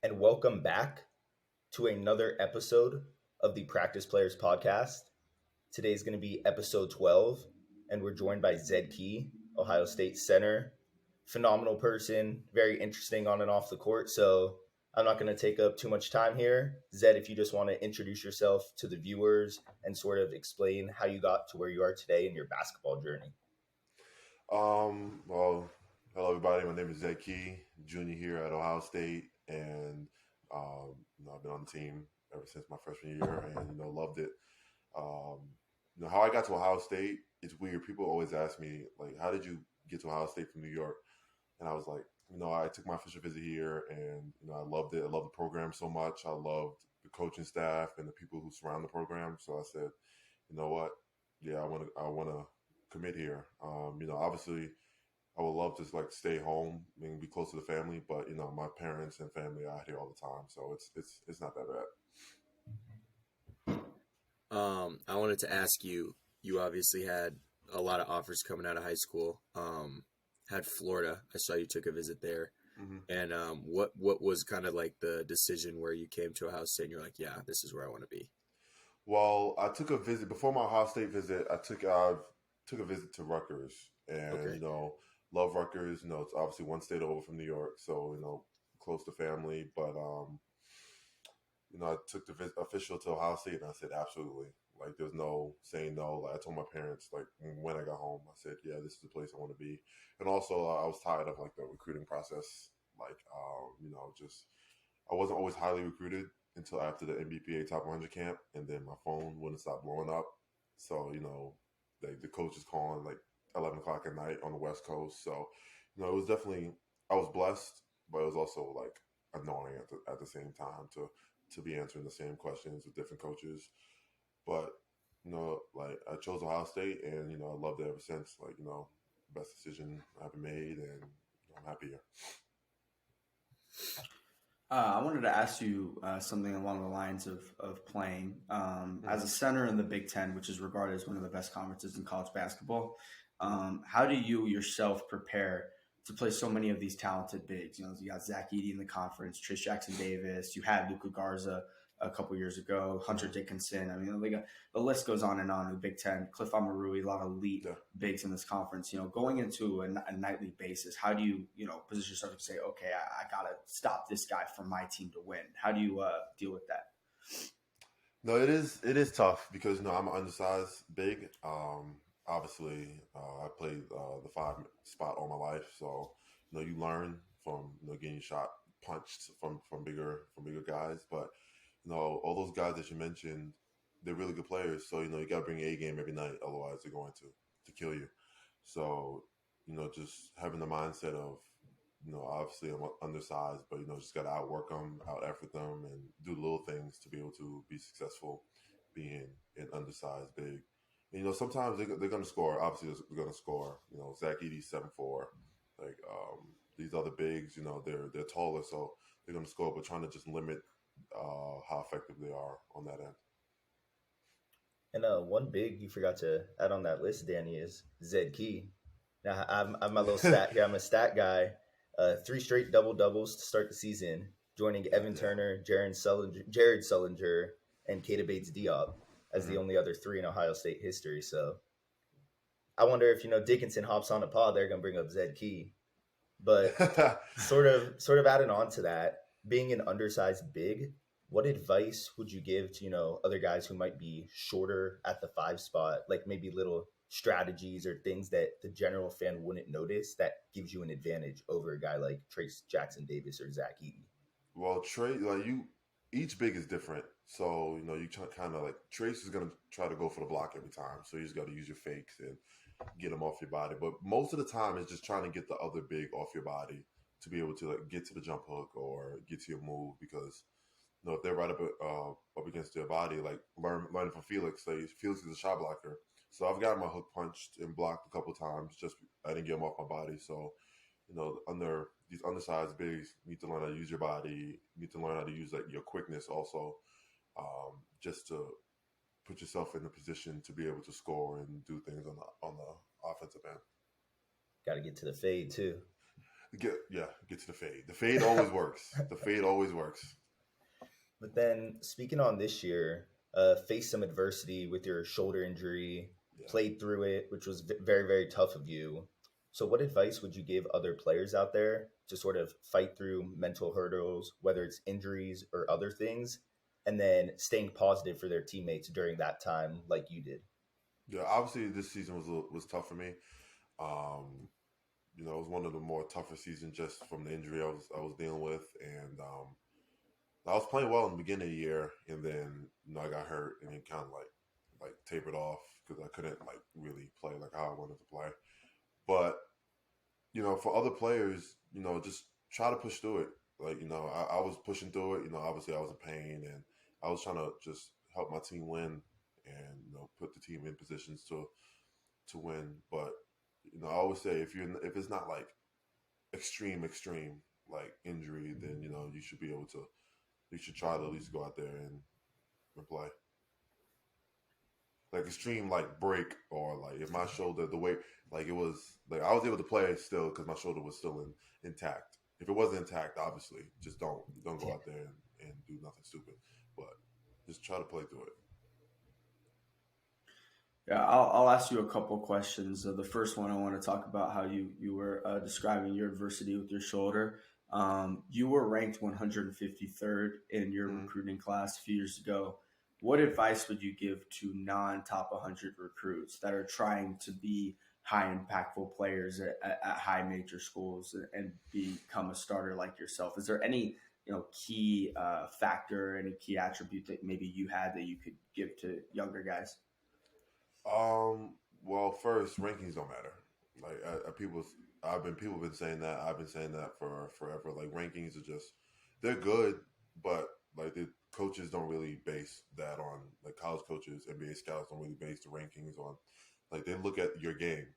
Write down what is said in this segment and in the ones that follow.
and welcome back to another episode of the Practice Players Podcast. Today is going to be episode 12, and we're joined by Zed Key, Ohio State center. Phenomenal person, very interesting on and off the court. So I'm not going to take up too much time here. Zed, if you just want to introduce yourself to the viewers and sort of explain how you got to where you are today in your basketball journey. Well, hello everybody. My name is Zed Key, junior here at Ohio State, and I've been on the team ever since my freshman year, and loved it. Um, how I got to Ohio State, it's weird. People always ask me like, "How did you get to Ohio State from New York?" And I was like, I took my official visit here, and I loved it. I loved the program so much. I loved the coaching staff and the people who surround the program. So I said, you know what? Yeah, I want to commit here. Obviously, I would love to like stay home and be close to the family, but my parents and family are out here all the time, so it's not that bad. I wanted to ask you. You obviously had a lot of offers coming out of high school. Had Florida. I saw you took a visit there. Mm-hmm. And what was kind of like the decision where you came to Ohio State and you're like, yeah, this is where I want to be. Well, I took a visit before my Ohio State visit. I took a visit to Rutgers, and Okay. love Rutgers. It's obviously one state over from New York, so close to family. But I took the official to Ohio State, and I said absolutely. Like, there's no saying no. Like, I told my parents, like, when I got home, I said, yeah, this is the place I want to be. And also, I was tired of like the recruiting process. Like, just I wasn't always highly recruited until after the NBPA Top 100 camp, and then my phone wouldn't stop blowing up. So the coach is calling like 11 o'clock at night on the West Coast. So it was definitely, I was blessed, but it was also like annoying at the same time to be answering the same questions with different coaches. But like I chose Ohio State, and I loved it ever since. Like best decision I ever made, and I'm happy here. I wanted to ask you something along the lines of playing as a Mm-hmm. center in the Big Ten, which is regarded as one of the best conferences in college basketball. How do you yourself prepare to play so many of these talented bigs? You got Zach Edey in the conference, Trish Jackson Davis. You had Luka Garza a couple years ago, Hunter Mm-hmm. Dickinson. I mean, the list goes on in the Big Ten. Cliff Amarui, a lot of elite Yeah. bigs in this conference. Going into a nightly basis, how do you position yourself to say, okay, I gotta stop this guy for my team to win? How do you deal with that? No, it is tough because I'm an undersized big. Obviously, I played the five spot all my life, so you learn from getting shot punched from bigger guys. But all those guys that you mentioned, they're really good players. So you got to bring your A game every night, otherwise they're going to kill you. So just having the mindset of obviously I'm undersized, but just got to outwork them, out effort them, and do little things to be able to be successful being an undersized big. And, sometimes they're going to score. Obviously, they're going to score. Zach Edey's 7'4". Like these other bigs, they're taller, so they're going to score. But trying to just limit how effective they are on that end. And one big you forgot to add on that list, Danny, is Zed Key. Now I'm my little stat here. I'm a stat guy. Three straight double doubles to start the season, joining Evan Yeah. Turner, Jared Sullinger, and Keita Bates Diop as the Mm-hmm. only other three in Ohio State history. So I wonder if Dickinson hops on a pod, they're gonna bring up Zed Key. But sort of adding on to that, being an undersized big, what advice would you give to other guys who might be shorter at the five spot, like maybe little strategies or things that the general fan wouldn't notice that gives you an advantage over a guy like Trace Jackson Davis or Zach Edey? Well, Trey, like each big is different. So you kind of like Trace is gonna try to go for the block every time. So you just got to use your fakes and get them off your body. But most of the time, it's just trying to get the other big off your body to be able to like get to the jump hook or get to your move. Because if they're right up against their body, like learning from Felix. Like Felix is a shot blocker, so I've gotten my hook punched and blocked a couple times. Just I didn't get him off my body. So under these undersized bigs, you need to learn how to use your body. You need to learn how to use like your quickness also, just to put yourself in a position to be able to score and do things on the offensive end. Got to get to the fade too. Get to the fade. The fade always works. The fade always works. But then speaking on this year, faced some adversity with your shoulder injury, Yeah. played through it, which was very, very tough of you. So what advice would you give other players out there to sort of fight through mental hurdles, whether it's injuries or other things, and then staying positive for their teammates during that time like you did? Yeah, obviously this season was tough for me. It was one of the more tougher seasons just from the injury I was dealing with, and I was playing well in the beginning of the year, and then I got hurt, and it kind of like tapered off because I couldn't like really play like how I wanted to play. But for other players, just try to push through it. Like I was pushing through it. Obviously I was in pain, and I was trying to just help my team win, and put the team in positions to win. But I always say if it's not like extreme like injury, then you should be able to. You should try to at least go out there and play. Like extreme like break, or like if my shoulder the way like it was like I was able to play still because my shoulder was still intact. If it wasn't intact, obviously just don't go out there and do nothing stupid. But just try to play through it. Yeah, I'll ask you a couple questions. The first one, I want to talk about how you were describing your adversity with your shoulder. You were ranked 153rd in your recruiting class a few years ago. What advice would you give to non-top 100 recruits that are trying to be high impactful players at high major schools and become a starter like yourself? Is there any key factor, any key attribute that maybe you had that you could give to younger guys? Well, first, rankings don't matter. Like people have been saying that. I've been saying that for forever. Like rankings are they're good, but like the coaches don't really base that on like college coaches, NBA scouts don't really base the rankings on like they look at your game.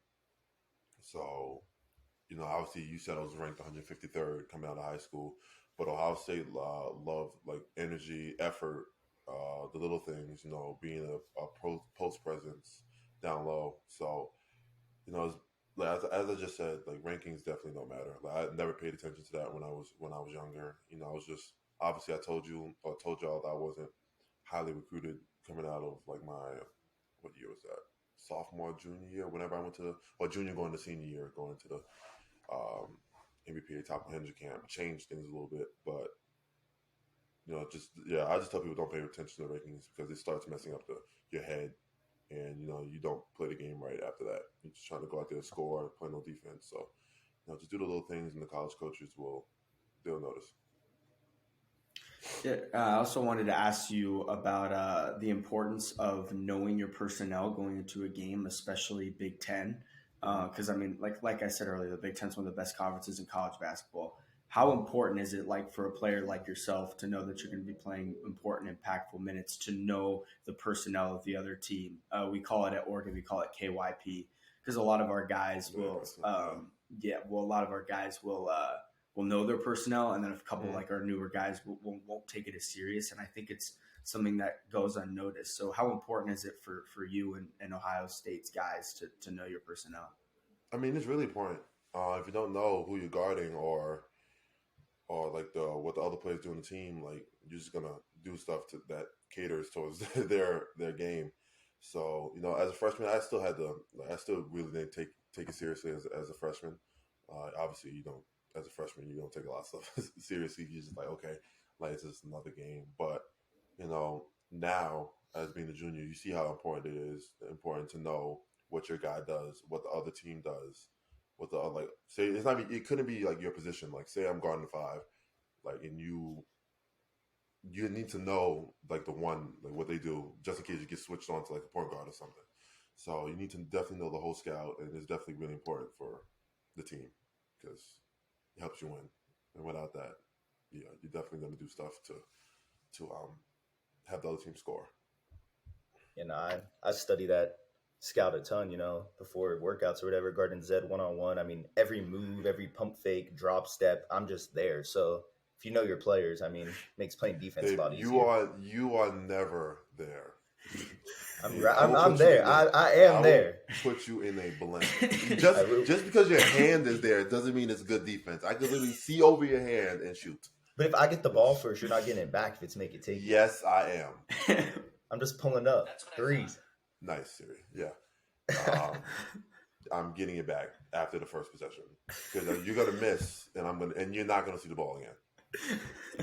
So, obviously you said I was ranked 153rd coming out of high school, but Ohio State loved like energy, effort, the little things, being a post presence down low. So, it's, like, as I just said, like rankings definitely don't matter. Like I never paid attention to that when I was younger. I was just obviously I told y'all that I wasn't highly recruited coming out of like my what year was that? Sophomore, junior year. Whenever I went to junior going to senior year, going to the MVP Top 100 camp, changed things a little bit, but I just tell people don't pay attention to the rankings because it starts messing up your head, and you don't play the game right after that. You're just trying to go out there and score, play no defense. So just do the little things, and the college coaches they'll notice. Yeah, I also wanted to ask you about the importance of knowing your personnel going into a game, especially Big Ten. Because I mean, like I said earlier, the Big Ten is one of the best conferences in college basketball. How important is it, like for a player like yourself, to know that you're going to be playing important, impactful minutes, to know the personnel of the other team? We call it at Oregon, we call it KYP, because a lot of our guys will, a lot of our guys will know their personnel, and then a couple like our newer guys won't take it as serious. And I think it's something that goes unnoticed. So how important is it for you and Ohio State's guys to know your personnel? I mean, it's really important. If you don't know who you're guarding or like what the other players do on the team, like you're just gonna do stuff that caters towards their game. So as a freshman, I still really didn't take it seriously as a freshman. Obviously, you don't. As a freshman, you don't take a lot of stuff seriously. You're just like, okay, like it's just another game. But now as being a junior, you see how important it is. Important to know what your guy does, what the other team does, what the like. Say it's not. It couldn't be like your position. Like say I'm guarding the five, like and you need to know like the one like what they do just in case you get switched on to like a point guard or something. So you need to definitely know the whole scout, and it's definitely really important for the team because it helps you win. And without that, you're definitely going to do stuff to have the other team score. I study that scout a ton, before workouts or whatever, guarding Zed one-on-one. I mean, every move, every pump fake, drop step, I'm just there. So if you know your players, I mean, makes playing defense a lot easier. You are never there. I'm I will I'm put you there. in I I am will there. put you in a blend. I will. Just because your hand is there doesn't mean it's good defense. I can literally see over your hand and shoot. But if I get the ball first, you're not getting it back if it's make it take it. Yes, I am. I'm just pulling up threes. Nice, Siri. Yeah. I'm getting it back after the first possession because you're gonna miss, and you're not gonna see the ball again.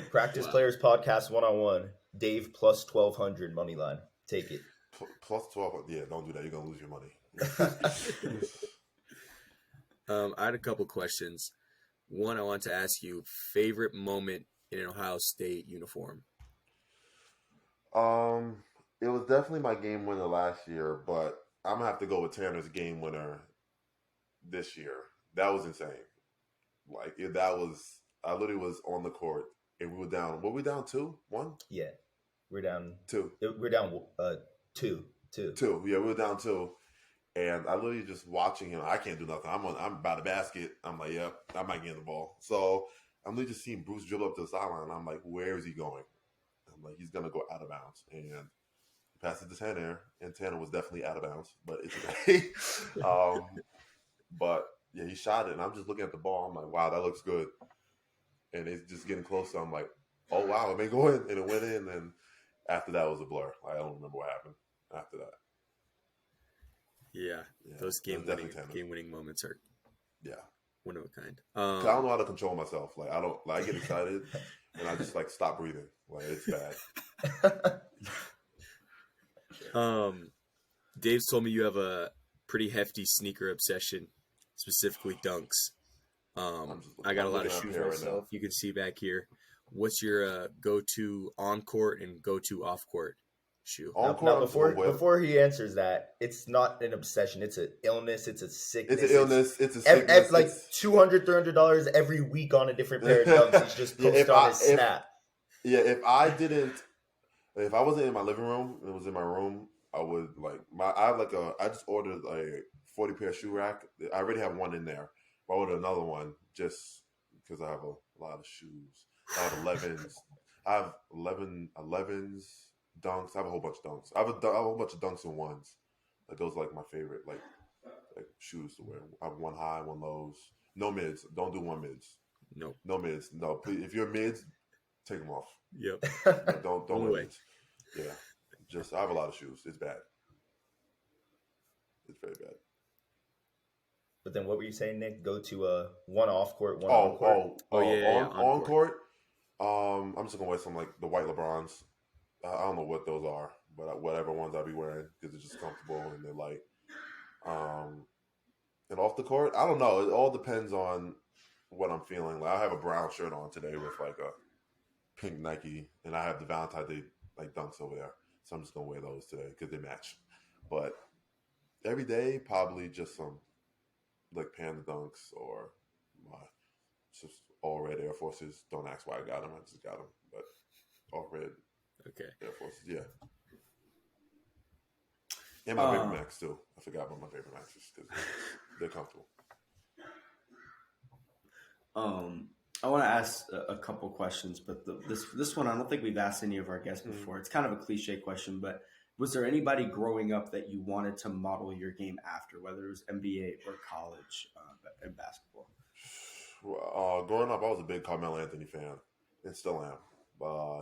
Practice Players Podcast 1-on-1. Dave plus 1,200 money line. Take it. Plus 12. Yeah, don't do that. You're gonna lose your money. I had a couple questions. One, I want to ask you, favorite moment in an Ohio State uniform? It was definitely my game winner last year, but I'm gonna have to go with Tanner's game winner this year. That was insane. I literally was on the court and we were down. Were we down 2-1? Yeah. We're down 2. We're down 2. 2. Yeah, we were down 2. And I literally just watching him. I can't do nothing. I'm by the basket. I'm like, yep, I might get the ball. So I'm literally just seeing Bruce dribble up to the sideline. I'm like, where is he going? I'm like, he's gonna go out of bounds. And he passed it to Tanner, and Tanner was definitely out of bounds, but it's okay. But yeah, he shot it, and I'm just looking at the ball. I'm like, wow, that looks good. And it's just getting closer. I'm like, oh wow, it may go in, and it went in. And after that was a blur. I don't remember what happened after that. Yeah, those game winning moments are one of a kind. 'Cause I don't know how to control myself. I get excited and I just stop breathing. It's bad. Dave's told me you have a pretty hefty sneaker obsession, specifically Dunks. I got a lot of shoes myself. You can see back here. What's your go-to on-court and go-to off-court shoe? Now, before he answers that, it's not an obsession. It's an illness. It's a sickness. It's an illness. It's a sickness. Like $200, $300 every week on a different pair of Dunks. He's just posted on his Snap. If I wasn't in my living room, it was in my room, I would I just ordered a 40 pair shoe rack. I already have one in there. But I ordered another one just because I have a lot of shoes. I have 11s. I have 11s, Dunks. I have a whole bunch of Dunks. I have a whole bunch of Dunks and ones. Those are my favorite like shoes to wear. I have one high, one lows. No mids. Don't do one mids. Nope. No mids. No, please. If you're mids, take them off. Yep. Don't wear mids. Yeah. I have a lot of shoes. It's bad. It's very bad. But then what were you saying, Nick? Go to one off court, one on court. On court. I'm just gonna wear some the white LeBrons. I don't know what those are, but whatever ones I'll be wearing because they're just comfortable and they're light. And off the court, I don't know. It all depends on what I'm feeling. I have a brown shirt on today with a pink Nike, and I have the Valentine's Day Dunks over there. So I'm just gonna wear those today because they match. But every day, probably just some Panda Dunks or just all red Air Forces. Don't ask why I got them. I just got them. But all red Air Forces, yeah. And my Vapor Max too. I forgot about my Vapor Maxes because they're comfortable. I want to ask a couple questions, but this one I don't think we've asked any of our guests before. It's kind of a cliche question, but was there anybody growing up that you wanted to model your game after, whether it was NBA or college in basketball? Growing up, I was a big Carmelo Anthony fan, and still am.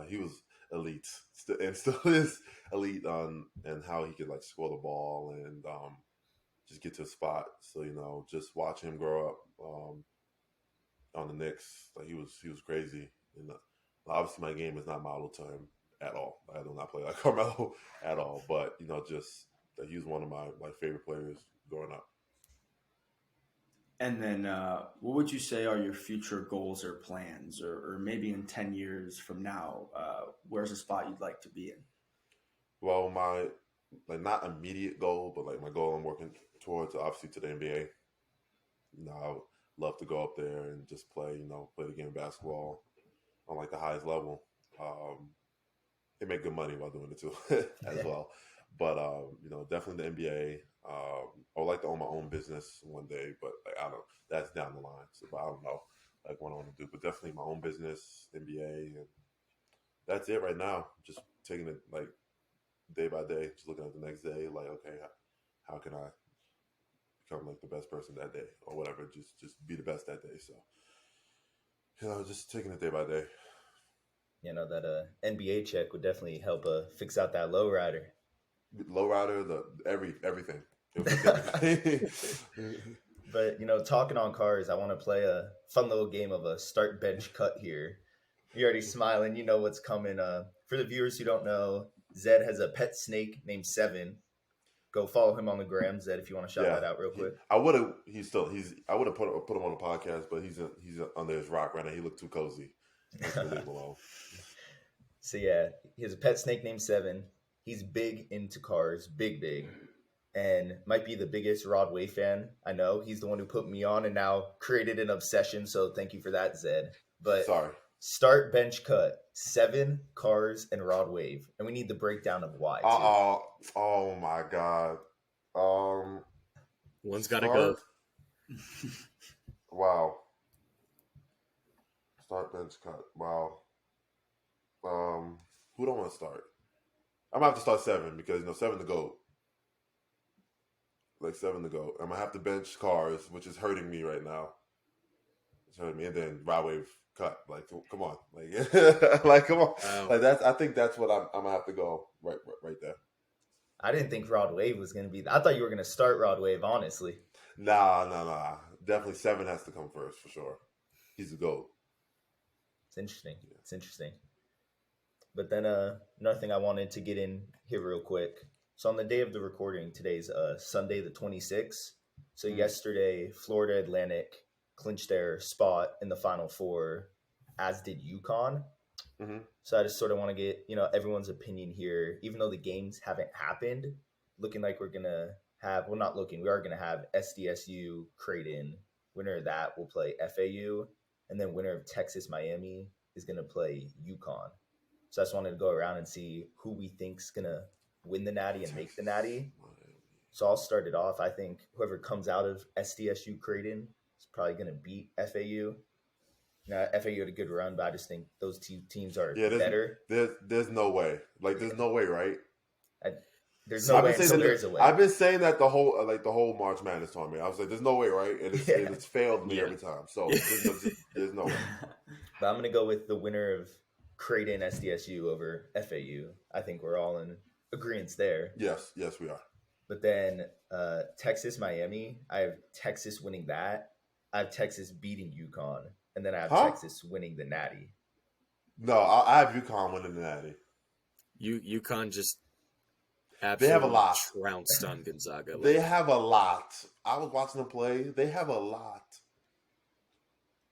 He was elite, and still is elite on and how he could score the ball and just get to a spot. So just watch him grow up on the Knicks. He was crazy, and obviously my game is not modeled to him at all. I do not play like Carmelo at all, but just that he was one of my favorite players growing up. And then what would you say are your future goals or plans, or maybe in 10 years from now, where's a spot you'd like to be in? Well, my not immediate goal, but my goal I'm working towards, obviously, to the NBA. I would love to go up there and just play the game of basketball on the highest level. They make good money while doing it too, as well. But definitely the NBA. I would like to own my own business one day, but I don't. That's down the line. So, but I don't know what I want to do. But definitely my own business, NBA, and that's it right now. Just taking it day by day, just looking at the next day, like, okay, how can I become like the best person that day or whatever? Just be the best that day. So, just taking it day by day. That NBA check would definitely help fix out that low rider. Lowrider, everything. But talking on cars, I want to play a fun little game of a start bench cut here. You're already smiling, you know what's coming. For the viewers who don't know, Zed has a pet snake named Seven. Go follow him on the gram, Zed, if you want to shout that out real quick. I would have. I would have put him on the podcast, but he's under his rock right now. He looked too cozy. Let's leave him alone. So yeah, he has a pet snake named Seven. He's big into cars, big, and might be the biggest Rod Wave fan I know. He's the one who put me on and now created an obsession. So thank you for that, Zed. But sorry. Start bench cut 7 cars and Rod Wave, and we need the breakdown of why. Oh my god. One's got to go. Wow. Start bench cut. Wow. Who don't want to start? I'm gonna have to start 7 because 7 to go. Like 7 to go. I'm gonna have to bench cars, which is hurting me right now. It's hurting me, and then Rod Wave cut. Like, come on, like, come on. Wow. Like I think that's what I'm gonna have to go right there. I didn't think Rod Wave was gonna be. I thought you were gonna start Rod Wave, honestly. Nah. Definitely 7 has to come first for sure. He's the GOAT. It's interesting. Yeah. It's interesting. But then another thing I wanted to get in here real quick. So on the day of the recording, today's Sunday the 26th. So yesterday, Florida Atlantic clinched their spot in the Final Four, as did UConn. Mm-hmm. So I just sort of want to get everyone's opinion here. Even though the games haven't happened, looking like we're gonna have we are gonna have SDSU Creighton. Winner of that will play FAU, and then winner of Texas Miami is gonna play UConn. So I just wanted to go around and see who we think's gonna win the Natty and make the Natty. So I'll start it off. I think whoever comes out of SDSU Creighton is probably gonna beat FAU. FAU had a good run, but I just think those two teams are better. There's no way. Like, there's no way, right? There's no way until there's a way. I've been saying that the whole March Madness tournament. I was like, there's no way, right? And it's failed me every time. So there's no way. But I'm gonna go with the winner of Creighton SDSU over FAU. I think we're all in agreement there. Yes, we are. But then Texas Miami, I have Texas winning that. I have Texas beating UConn, and then I have Texas winning the Natty. No, I have UConn winning the Natty. UConn just absolutely they have a lot. Trounced on Gonzaga. They have a lot. I was watching them play. They have a lot.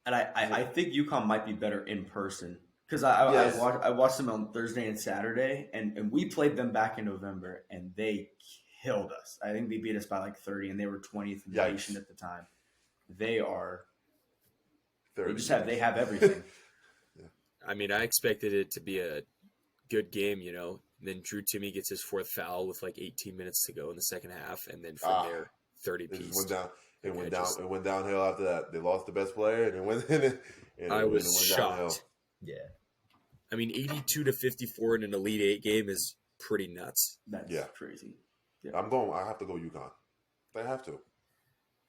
And I think UConn might be better in person. Because I watched them on Thursday and Saturday, and we played them back in November, and they killed us. I think they beat us by like 30, and they were 20th in the nation at the time. They are. They have everything. Yeah. I mean, I expected it to be a good game, And then Drew Timme gets his 4th foul with like 18 minutes to go in the second half, and then from there, 30 piece. It went downhill after that. They lost the best player, and it went. I was shocked. Downhill. Yeah. I mean, 82-54 in an Elite 8 game is pretty nuts. That's crazy. Yeah. I have to go UConn. I have to.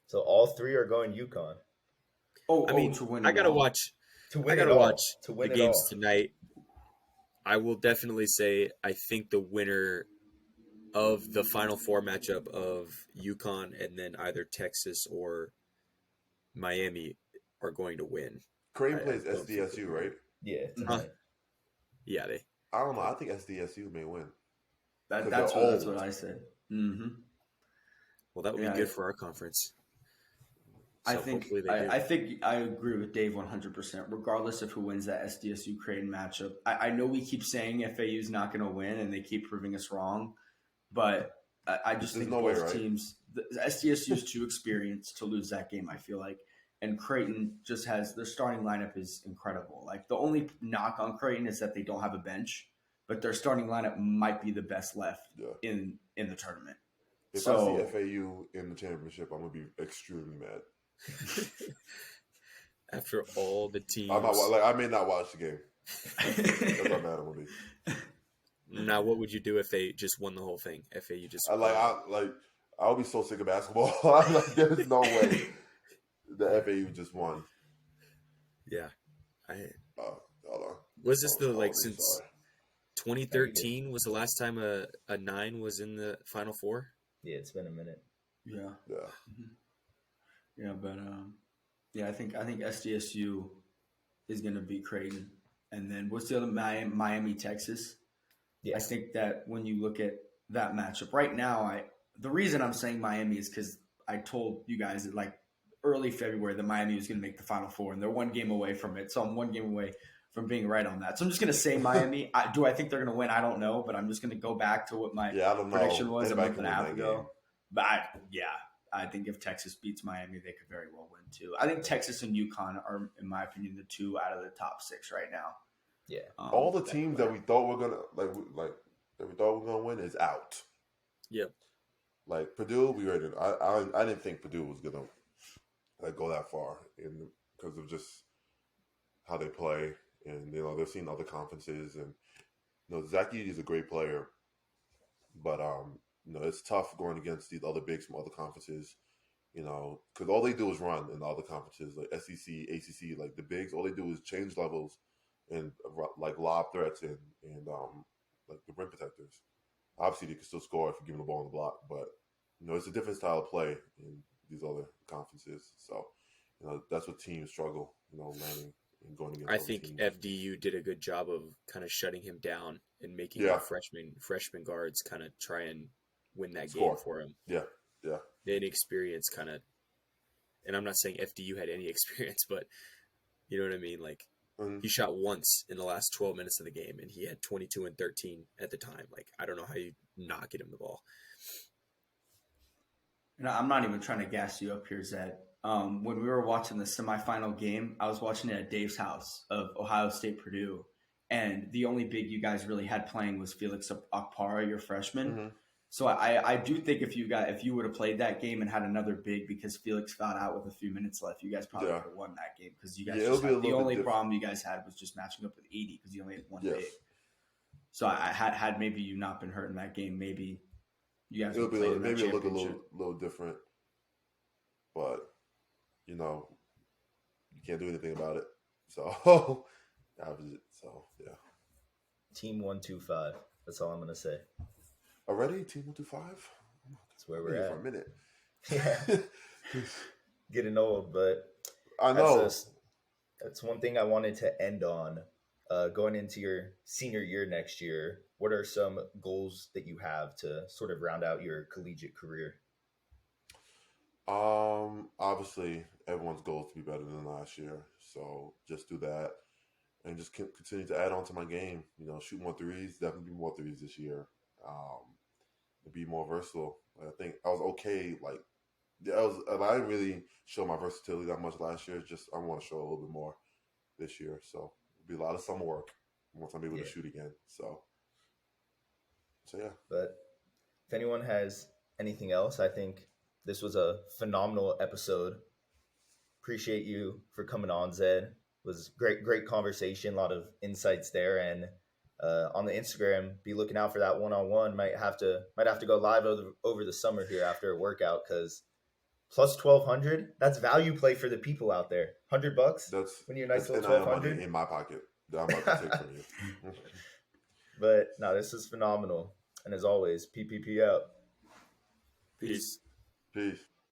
So all 3 are going UConn. To win. I gotta watch. The games tonight. I will definitely say I think the winner of the Final Four matchup of UConn and then either Texas or Miami are going to win. Creighton plays SDSU, right? Yeah. Yeah, I don't know. I think SDSU may win. That's what I said. Mm-hmm. Well, that would be good for our conference. So I think I agree with Dave 100%. Regardless of who wins that SDSU Creighton matchup, I know we keep saying FAU is not going to win, and they keep proving us wrong. But I just think both teams, SDSU is too experienced to lose that game. I feel like. And Creighton just has their starting lineup is incredible. Like, the only knock on Creighton is that they don't have a bench, but their starting lineup might be the best left in the tournament. If I see FAU in the championship, I'm gonna be extremely mad. After all the teams, I may not watch the game. That's how mad I'm gonna be. Now, what would you do if they just won the whole thing? FAU just I'll be so sick of basketball. I'm like, there's no way the FAU just won. Yeah, Hold on. Was this since 2013 was the last time a 9 was in the Final Four? Yeah, it's been a minute. Yeah. Yeah. Mm-hmm. Yeah, but I think SDSU is going to beat Creighton, and then what's the other Miami, Texas? Yeah. I think that when you look at that matchup right now, the reason I'm saying Miami is because I told you guys that like early February that Miami was going to make the Final Four, and they're one game away from it. So I'm one game away from being right on that. So I'm just going to say Miami. Do I think they're going to win? I don't know, but I'm just going to go back to what my prediction was a month and a half ago. But I think if Texas beats Miami, they could very well win too. I think Texas and UConn are, in my opinion, the 2 out of the top 6 right now. Yeah. All the teams that we thought were gonna win is out. Yep. Like Purdue, we already. I didn't think Purdue was gonna go that far, because of just how they play, and they've seen other conferences, and Zed Key is a great player, but it's tough going against these other bigs from other conferences, because all they do is run in the other conferences like SEC, ACC, like the bigs. All they do is change levels and like lob threats and like the rim protectors. Obviously, they can still score if you give them the ball on the block, but it's a different style of play in these other conferences. So, that's what teams struggle, learning and going against. I think teams. FDU did a good job of kind of shutting him down and making the freshman guards kind of try and win that game for him. Yeah. The inexperience kind of, and I'm not saying FDU had any experience, but you know what I mean? Like, he shot once in the last 12 minutes of the game, and he had 22 and 13 at the time. Like, I don't know how you not get him the ball. And I'm not even trying to gas you up here, Zed. When we were watching the semifinal game, I was watching it at Dave's house of Ohio State Purdue, and the only big you guys really had playing was Felix Okpara, your freshman. Mm-hmm. So I do think if you would have played that game and had another big, because Felix got out with a few minutes left, you guys probably would have won that game, because you guys the only problem you guys had was just matching up with 80 because you only had one big. So I had maybe you not been hurt in that game, maybe you guys would play maybe look a little different, but you can't do anything about it. So yeah. Team 125. That's all I'm gonna say. Already, Team 125. That's where we're at. For a minute. Yeah. Getting old, but I know. That's one thing I wanted to end on. Going into your senior year next year, what are some goals that you have to sort of round out your collegiate career? Obviously, everyone's goal is to be better than last year. So just do that, and just continue to add on to my game. Shoot more threes. Definitely more threes this year. Be more versatile. I think I was okay. I didn't really show my versatility that much last year. Just I want to show a little bit more this year. So it'll be a lot of summer work once I'm able to shoot again. So yeah. But if anyone has anything else, I think this was a phenomenal episode. Appreciate you for coming on, Zed. It was great conversation. A lot of insights there, and on the Instagram, be looking out for that one-on-one. Might have to go live over the summer here after a workout, because plus 1,200, that's value play for the people out there. $100. That's when you're a nice little 1,200 in my pocket that I'm about to take from you. But no, this is phenomenal. And as always, PPP out. Peace. Peace.